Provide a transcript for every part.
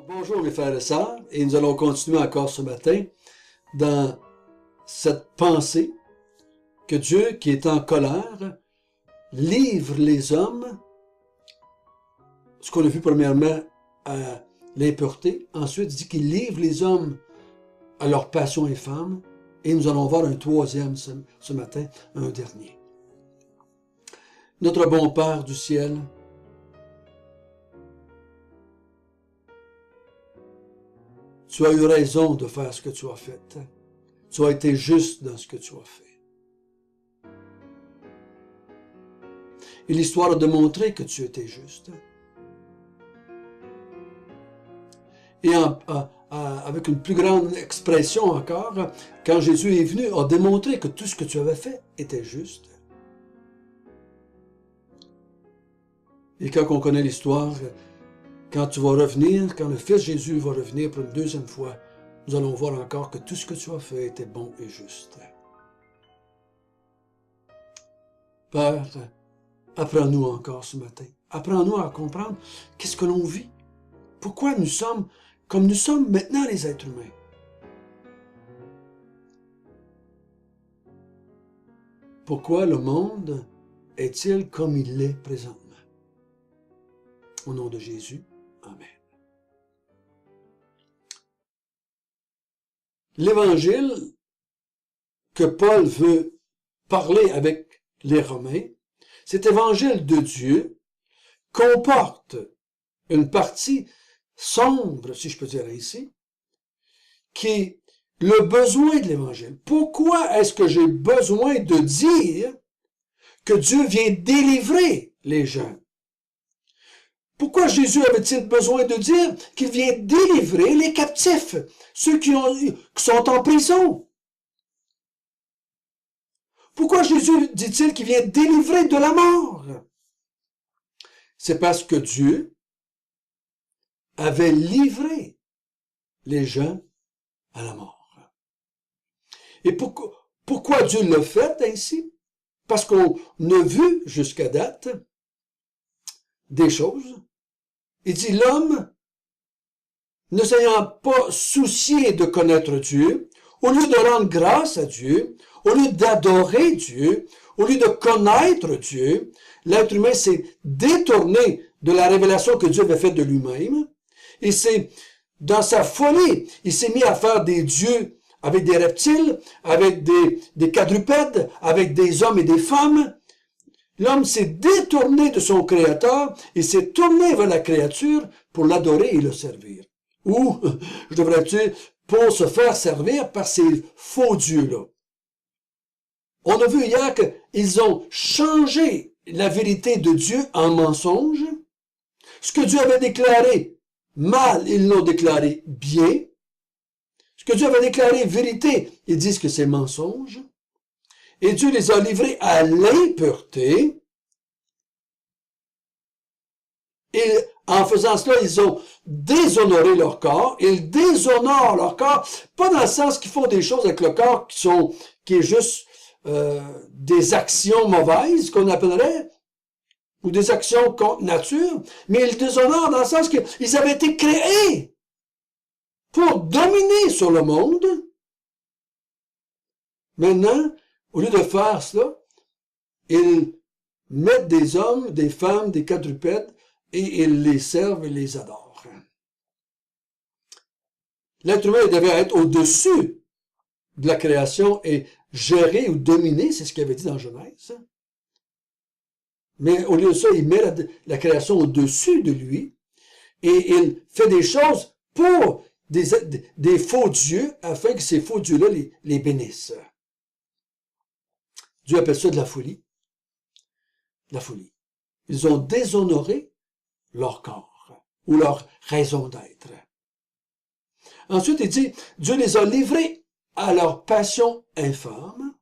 Bonjour mes frères et sœurs, et nous allons continuer encore ce matin dans cette pensée que Dieu, qui est en colère, livre les hommes, ce qu'on a vu premièrement à l'impureté, ensuite il dit qu'il livre les hommes à leur passion infâme, et nous allons voir un troisième ce matin, un dernier. Notre bon Père du ciel, tu as eu raison de faire ce que tu as fait. Tu as été juste dans ce que tu as fait. Et l'histoire a démontré que tu étais juste. Et avec une plus grande expression encore, quand Jésus est venu, a démontré que tout ce que tu avais fait était juste. Et quand on connaît l'histoire, quand tu vas revenir, quand le Fils Jésus va revenir pour une deuxième fois, nous allons voir encore que tout ce que tu as fait était bon et juste. Père, apprends-nous encore ce matin. Apprends-nous à comprendre qu'est-ce que l'on vit. Pourquoi nous sommes comme nous sommes maintenant les êtres humains. Pourquoi le monde est-il comme il l'est présentement? Au nom de Jésus, Amen. L'évangile que Paul veut parler avec les Romains, cet évangile de Dieu comporte une partie sombre, si je peux dire ainsi, qui est le besoin de l'évangile. Pourquoi est-ce que j'ai besoin de dire que Dieu vient délivrer les gens? Pourquoi Jésus avait-il besoin de dire qu'il vient délivrer les captifs, ceux qui sont en prison? Pourquoi Jésus dit-il qu'il vient délivrer de la mort? C'est parce que Dieu avait livré les gens à la mort. Et pourquoi Dieu l'a fait ainsi? Parce qu'on a vu jusqu'à date des choses. Il dit l'homme, ne s'ayant pas soucié de connaître Dieu, au lieu de rendre grâce à Dieu, au lieu d'adorer Dieu, au lieu de connaître Dieu, l'être humain s'est détourné de la révélation que Dieu avait faite de lui-même. Et c'est dans sa folie, il s'est mis à faire des dieux avec des reptiles, avec des quadrupèdes, avec des hommes et des femmes. L'homme s'est détourné de son Créateur et s'est tourné vers la créature pour l'adorer et le servir. Ou, je devrais dire, pour se faire servir par ces faux dieux-là. On a vu hier qu'ils ont changé la vérité de Dieu en mensonge. Ce que Dieu avait déclaré mal, ils l'ont déclaré bien. Ce que Dieu avait déclaré vérité, ils disent que c'est mensonge. Et Dieu les a livrés à l'impureté. Et en faisant cela, ils ont déshonoré leur corps. Ils déshonorent leur corps, pas dans le sens qu'ils font des choses avec le corps qui est juste des actions mauvaises, qu'on appellerait, ou des actions contre nature, mais ils déshonorent dans le sens qu'ils avaient été créés pour dominer sur le monde. Maintenant, au lieu de faire cela, ils mettent des hommes, des femmes, des quadrupèdes, et ils les servent et les adorent. L'être humain devait être au-dessus de la création et gérer ou dominer, c'est ce qu'il avait dit dans Genèse. Mais au lieu de ça, il met la création au-dessus de lui et il fait des choses pour des faux dieux afin que ces faux dieux-là les bénissent. Dieu appelle ça de la folie. La folie. Ils ont déshonoré leur corps ou leur raison d'être. Ensuite, il dit, Dieu les a livrés à leur passion infâme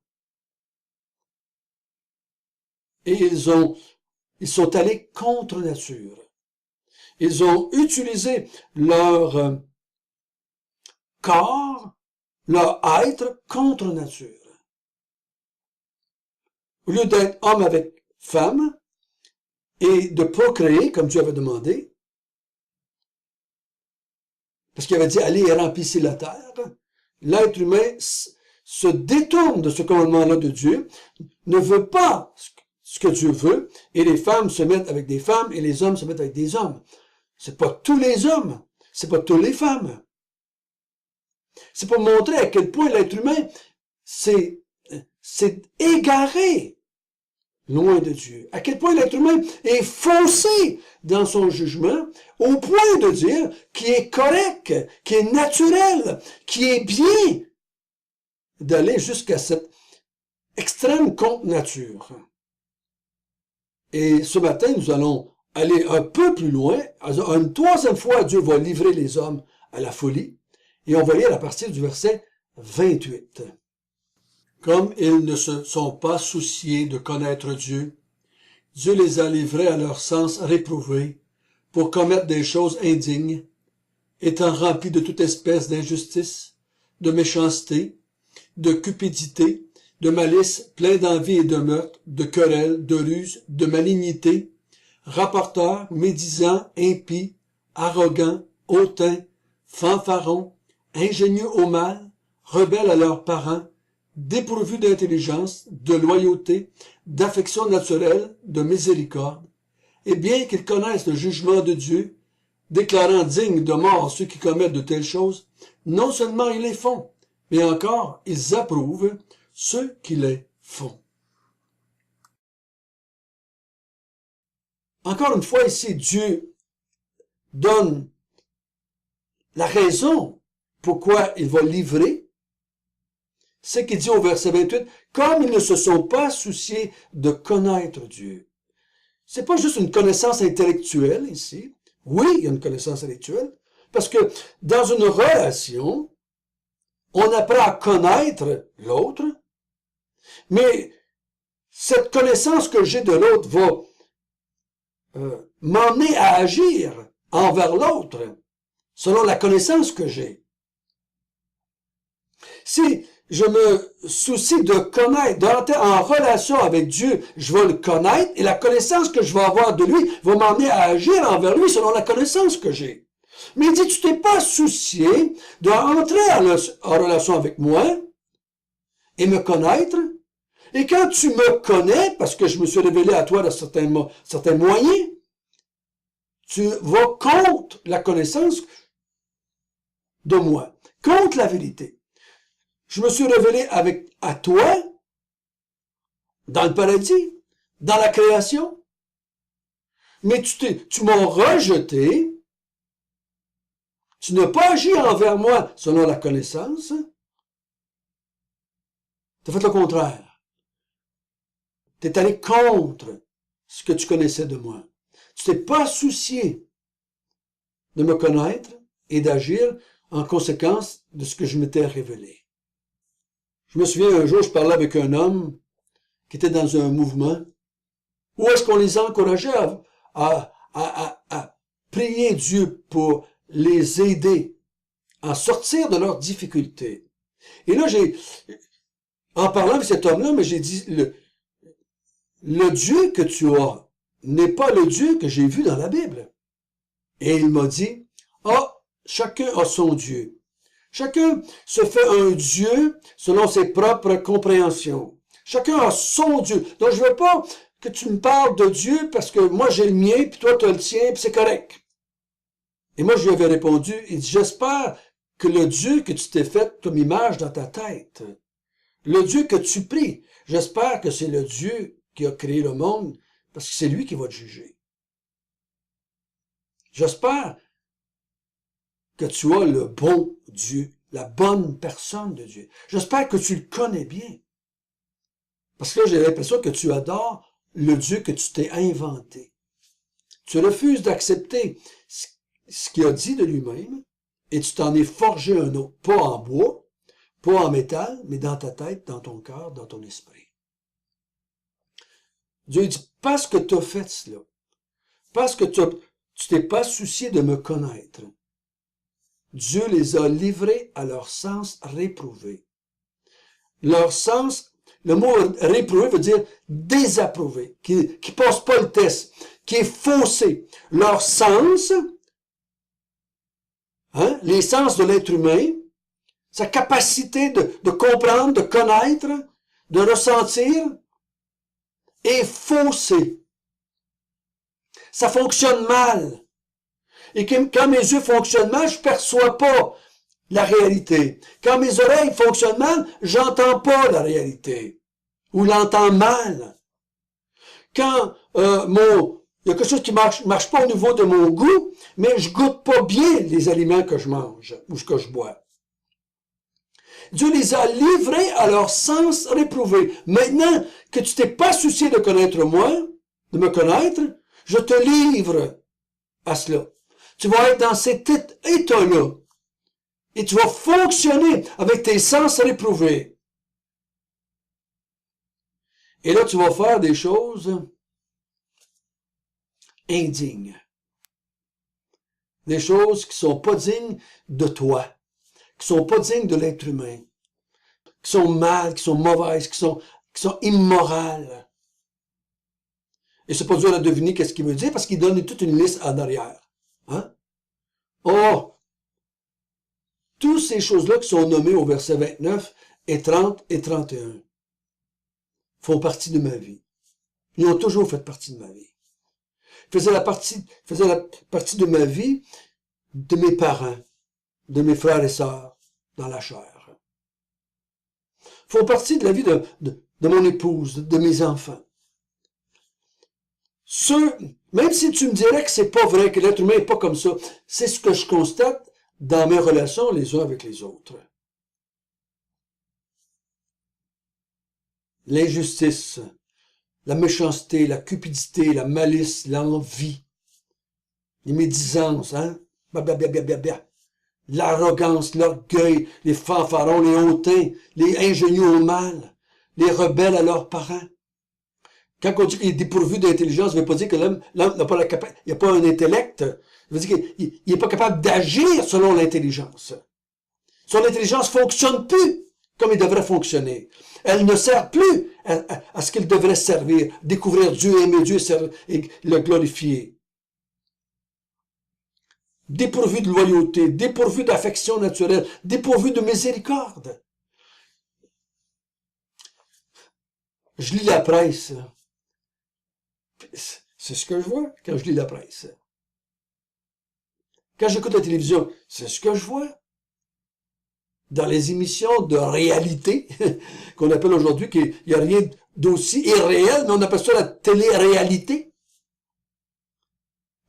et ils sont allés contre nature. Ils ont utilisé leur corps, leur être contre nature. Au lieu d'être homme avec femme et de procréer comme Dieu avait demandé, parce qu'il avait dit, allez et remplissez la terre, l'être humain se détourne de ce commandement-là de Dieu, ne veut pas ce que Dieu veut, et les femmes se mettent avec des femmes, et les hommes se mettent avec des hommes. C'est pas tous les hommes, c'est pas toutes les femmes. C'est pour montrer à quel point l'être humain s'est égaré loin de Dieu. À quel point l'être humain est faussé dans son jugement, au point de dire qu'il est correct, qu'il est naturel, qu'il est bien d'aller jusqu'à cette extrême contre nature. Et ce matin, nous allons aller un peu plus loin. Une troisième fois, Dieu va livrer les hommes à la folie. Et on va lire à partir du verset 28. Comme ils ne se sont pas souciés de connaître Dieu, Dieu les a livrés à leur sens réprouvé pour commettre des choses indignes, étant remplis de toute espèce d'injustice, de méchanceté, de cupidité, de malice, pleins d'envie et de meurtre, de querelles, de ruse, de malignité, rapporteurs, médisants, impies, arrogants, hautains, fanfarons, ingénieux au mal, rebelles à leurs parents, dépourvus d'intelligence, de loyauté, d'affection naturelle, de miséricorde, et bien qu'ils connaissent le jugement de Dieu, déclarant dignes de mort ceux qui commettent de telles choses, non seulement ils les font, mais encore ils approuvent ceux qui les font. Encore une fois ici, Dieu donne la raison pourquoi il va livrer. C'est qu'il dit au verset 28, comme ils ne se sont pas souciés de connaître Dieu. C'est pas juste une connaissance intellectuelle ici. Oui, il y a une connaissance intellectuelle, parce que dans une relation, on apprend à connaître l'autre, mais cette connaissance que j'ai de l'autre va m'emmener à agir envers l'autre selon la connaissance que j'ai. Si je me soucie de connaître, d'entrer en relation avec Dieu, je vais le connaître et la connaissance que je vais avoir de lui va m'emmener à agir envers lui selon la connaissance que j'ai. Mais il dit, tu t'es pas soucié d'entrer en relation avec moi et me connaître. Et quand tu me connais, parce que je me suis révélé à toi de certains moyens, tu vas contre la connaissance de moi, contre la vérité. Je me suis révélé à toi, dans le paradis, dans la création, mais tu m'as rejeté, tu n'as pas agi envers moi selon la connaissance, tu as fait le contraire. Tu es allé contre ce que tu connaissais de moi. Tu t'es pas soucié de me connaître et d'agir en conséquence de ce que je m'étais révélé. Je me souviens un jour, je parlais avec un homme qui était dans un mouvement où est-ce qu'on les encourageait à prier Dieu pour les aider à sortir de leurs difficultés. Et là, en parlant avec cet homme-là, mais j'ai dit, le Dieu que tu as n'est pas le Dieu que j'ai vu dans la Bible. Et il m'a dit, chacun a son Dieu. Chacun se fait un Dieu selon ses propres compréhensions. Chacun a son Dieu. Donc, je veux pas que tu me parles de Dieu parce que moi j'ai le mien, puis toi tu as le tien, puis c'est correct. Et moi, je lui avais répondu, il dit, j'espère que le Dieu que tu t'es fait comme image dans ta tête, le Dieu que tu pries, j'espère que c'est le Dieu qui a créé le monde, parce que c'est lui qui va te juger. J'espère que tu as le bon Dieu, la bonne personne de Dieu. J'espère que tu le connais bien. Parce que là, j'ai l'impression que tu adores le Dieu que tu t'es inventé. Tu refuses d'accepter ce qu'il a dit de lui-même et tu t'en es forgé un autre, pas en bois, pas en métal, mais dans ta tête, dans ton cœur, dans ton esprit. Dieu dit, parce que tu as fait cela, parce que tu t'es pas soucié de me connaître, Dieu les a livrés à leur sens réprouvé. Leur sens, le mot réprouvé veut dire désapprouvé, qui passe pas le test, qui est faussé. Leur sens hein, les sens de l'être humain, sa capacité de comprendre, de connaître, de ressentir, est faussée. Ça fonctionne mal. Et quand mes yeux fonctionnent mal, je ne perçois pas la réalité. Quand mes oreilles fonctionnent mal, j'entends pas la réalité. Ou l'entends mal. Quand il y a quelque chose qui marche pas au niveau de mon goût, mais je goûte pas bien les aliments que je mange ou que je bois. Dieu les a livrés à leur sens réprouvé. Maintenant que tu t'es pas soucié de connaître moi, de me connaître, je te livre à cela. Tu vas être dans cet état-là. Et tu vas fonctionner avec tes sens réprouvés. Et là, tu vas faire des choses indignes. Des choses qui sont pas dignes de toi. Qui sont pas dignes de l'être humain. Qui sont mal, qui sont mauvaises, qui sont immorales. Et c'est pas dur à deviner qu'est-ce qu'il veut dire parce qu'il donne toute une liste en arrière. Hein? Oh! Toutes ces choses-là qui sont nommées au verset 29 et 30 et 31 font partie de ma vie. Ils ont toujours fait partie de ma vie. Faisaient la partie de ma vie de mes parents, de mes frères et sœurs dans la chair. Font partie de la vie de mon épouse, de mes enfants. Même si tu me dirais que c'est pas vrai, que l'être humain n'est pas comme ça, c'est ce que je constate dans mes relations les uns avec les autres. L'injustice, la méchanceté, la cupidité, la malice, l'envie, les médisances, hein? L'arrogance, l'orgueil, les fanfarons, les hautains, les ingénieux au mal, les rebelles à leurs parents. Quand on dit qu'il est dépourvu d'intelligence, ça ne veut pas dire que l'homme n'a pas il n'a pas un intellect. Ça veut dire qu'il n'est pas capable d'agir selon l'intelligence. Son intelligence ne fonctionne plus comme il devrait fonctionner. Elle ne sert plus à ce qu'il devrait servir, découvrir Dieu, aimer Dieu et le glorifier. Dépourvu de loyauté, dépourvu d'affection naturelle, dépourvu de miséricorde. Je lis la presse. C'est ce que je vois quand je lis la presse. Quand j'écoute la télévision, c'est ce que je vois. Dans les émissions de réalité, qu'on appelle aujourd'hui, qu'il n'y a rien d'aussi irréel, mais on appelle ça la télé-réalité.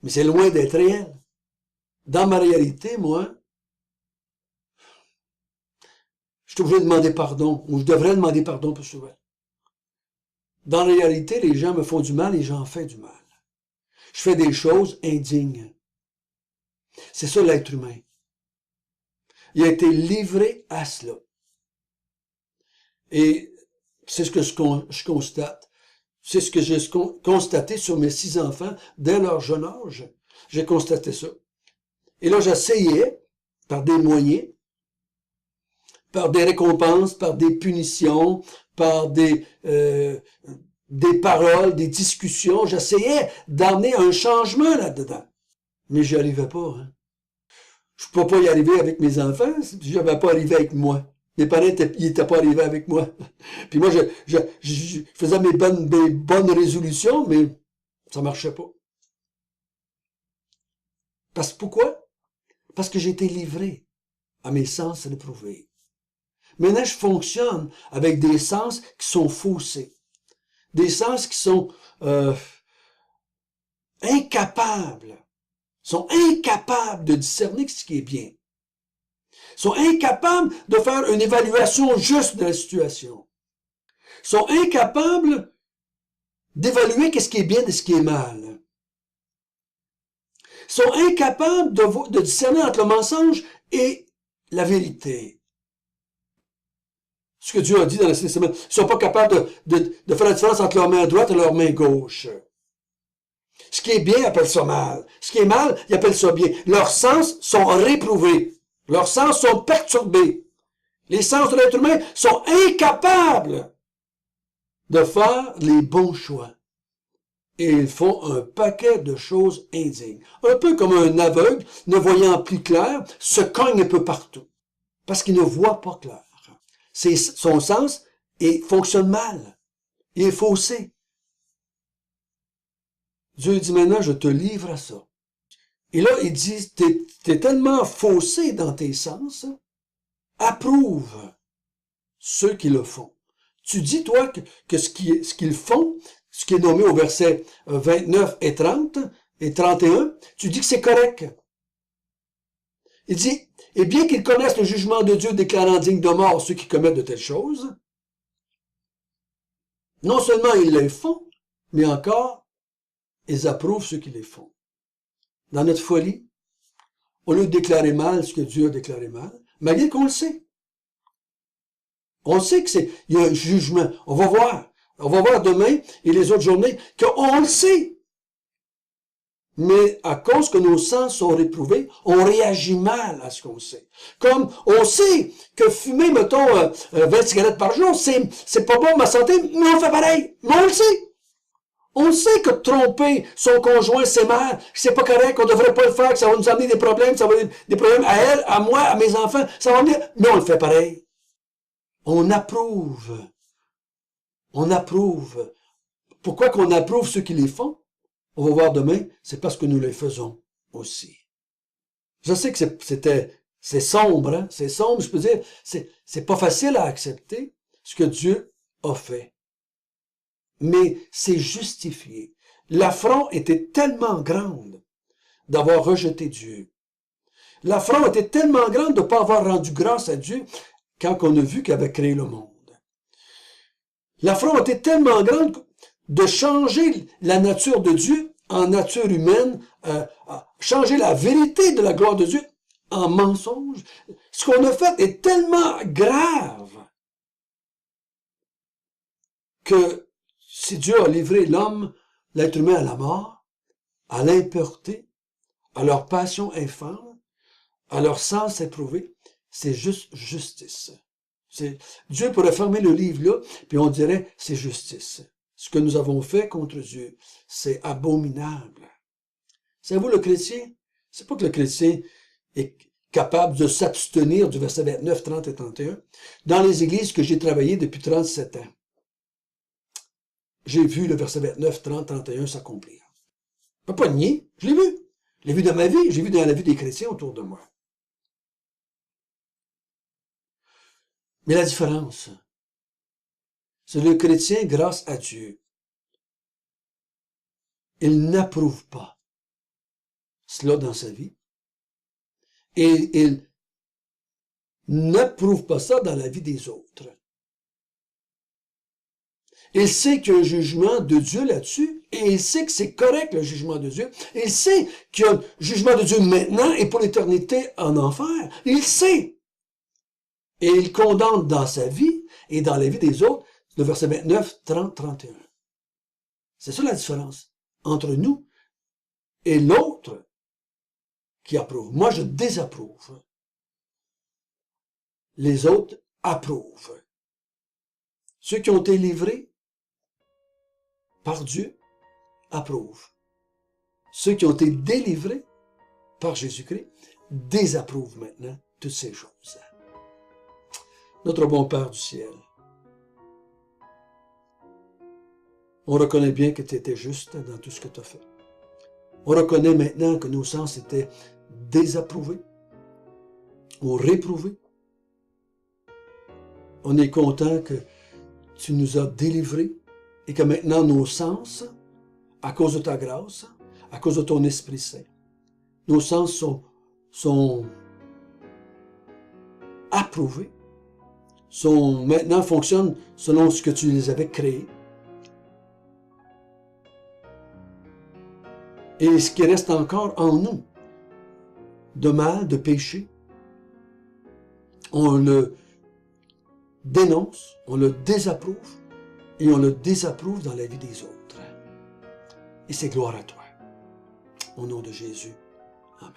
Mais c'est loin d'être réel. Dans ma réalité, moi, je suis obligé de demander pardon, ou je devrais demander pardon plus souvent. Dans la réalité, les gens me font du mal et j'en fais du mal. Je fais des choses indignes. C'est ça l'être humain. Il a été livré à cela. Et c'est ce que je constate. C'est ce que j'ai constaté sur mes 6 enfants dès leur jeune âge. J'ai constaté ça. Et là, j'essayais, par des moyens, par des récompenses, par des punitions, par des paroles, des discussions, j'essayais d'amener un changement là-dedans. Mais j'y arrivais pas. Hein. Je ne peux pas y arriver avec mes enfants si je n'avais pas arrivé avec moi. Mes parents n'étaient pas arrivés avec moi. Puis moi, je faisais mes bonnes résolutions, mais ça marchait pas. Pourquoi? Parce que j'ai été livré à mes sens réprouvés. Maintenant, je fonctionne avec des sens qui sont faussés. Des sens qui sont incapables de discerner ce qui est bien. Sont incapables de faire une évaluation juste de la situation. Sont incapables d'évaluer ce qui est bien et ce qui est mal. Sont incapables de discerner entre le mensonge et la vérité. Ce que Dieu a dit dans la semaine. Ils ne sont pas capables de faire la différence entre leur main droite et leur main gauche. Ce qui est bien, ils appellent ça mal. Ce qui est mal, ils appellent ça bien. Leurs sens sont réprouvés. Leurs sens sont perturbés. Les sens de l'être humain sont incapables de faire les bons choix. et ils font un paquet de choses indignes. Un peu comme un aveugle, ne voyant plus clair, se cogne un peu partout, parce qu'il ne voit pas clair. Son sens fonctionne mal, il est faussé. Dieu dit maintenant, je te livre à ça. Et là, il dit, t'es tellement faussé dans tes sens, approuve ceux qui le font. Tu dis, toi, que ce qu'ils font, ce qui est nommé au verset 29 et 30 et 31, tu dis que c'est correct. Il dit, et bien qu'ils connaissent le jugement de Dieu déclarant dignes de mort ceux qui commettent de telles choses, non seulement ils les font, mais encore, ils approuvent ceux qui les font. Dans notre folie, au lieu de déclarer mal ce que Dieu a déclaré mal, malgré qu'on le sait. On sait il y a un jugement. On va voir demain et les autres journées qu'on le sait. Mais à cause que nos sens sont réprouvés, on réagit mal à ce qu'on sait. Comme on sait que fumer, mettons, 20 cigarettes par jour, c'est pas bon pour ma santé, mais on fait pareil. Mais on le sait. On sait que tromper son conjoint, c'est mal, que c'est pas correct, qu'on devrait pas le faire, que ça va nous amener des problèmes, ça va amener des problèmes à elle, à moi, à mes enfants, ça va venir, mais on le fait pareil. On approuve. On approuve. Pourquoi qu'on approuve ceux qui les font? On va voir demain, c'est parce que nous les faisons aussi. Je sais que c'est sombre, hein? C'est sombre, je peux dire, c'est pas facile à accepter ce que Dieu a fait. Mais c'est justifié. L'affront était tellement grande d'avoir rejeté Dieu. L'affront était tellement grande de ne pas avoir rendu grâce à Dieu quand on a vu qu'il avait créé le monde. L'affront était tellement grande de changer la nature de Dieu en nature humaine, changer la vérité de la gloire de Dieu en mensonge. Ce qu'on a fait est tellement grave que si Dieu a livré l'homme, l'être humain à la mort, à l'impureté, à leur passion infâme, à leur sens éprouvé, c'est juste justice. Dieu pourrait fermer le livre là, puis on dirait c'est justice. Ce que nous avons fait contre Dieu, c'est abominable. Savez-vous, le chrétien, c'est pas que le chrétien est capable de s'abstenir du verset 29, 30 et 31. Dans les églises que j'ai travaillées depuis 37 ans, j'ai vu le verset 29, 30, 31 s'accomplir. Je ne peux pas nier, je l'ai vu. Je l'ai vu dans ma vie, j'ai vu dans la vie des chrétiens autour de moi. Mais la différence, c'est le chrétien, grâce à Dieu, il n'approuve pas cela dans sa vie et il n'approuve pas ça dans la vie des autres. Il sait qu'il y a un jugement de Dieu là-dessus et il sait que c'est correct le jugement de Dieu. Il sait qu'il y a un jugement de Dieu maintenant et pour l'éternité en enfer. Il sait. Et il condamne dans sa vie et dans la vie des autres le verset 29, 30, 31. C'est ça la différence entre nous et l'autre qui approuve. Moi, je désapprouve. Les autres approuvent. Ceux qui ont été livrés par Dieu approuvent. Ceux qui ont été délivrés par Jésus-Christ désapprouvent maintenant toutes ces choses. Notre bon Père du ciel, on reconnaît bien que tu étais juste dans tout ce que tu as fait. On reconnaît maintenant que nos sens étaient désapprouvés ou réprouvés. On est content que tu nous as délivrés et que maintenant nos sens, à cause de ta grâce, à cause de ton Esprit Saint, nos sens sont approuvés, maintenant fonctionnent selon ce que tu les avais créés. Et ce qui reste encore en nous, de mal, de péché, on le dénonce, on le désapprouve, et on le désapprouve dans la vie des autres. Et c'est gloire à toi. Au nom de Jésus. Amen.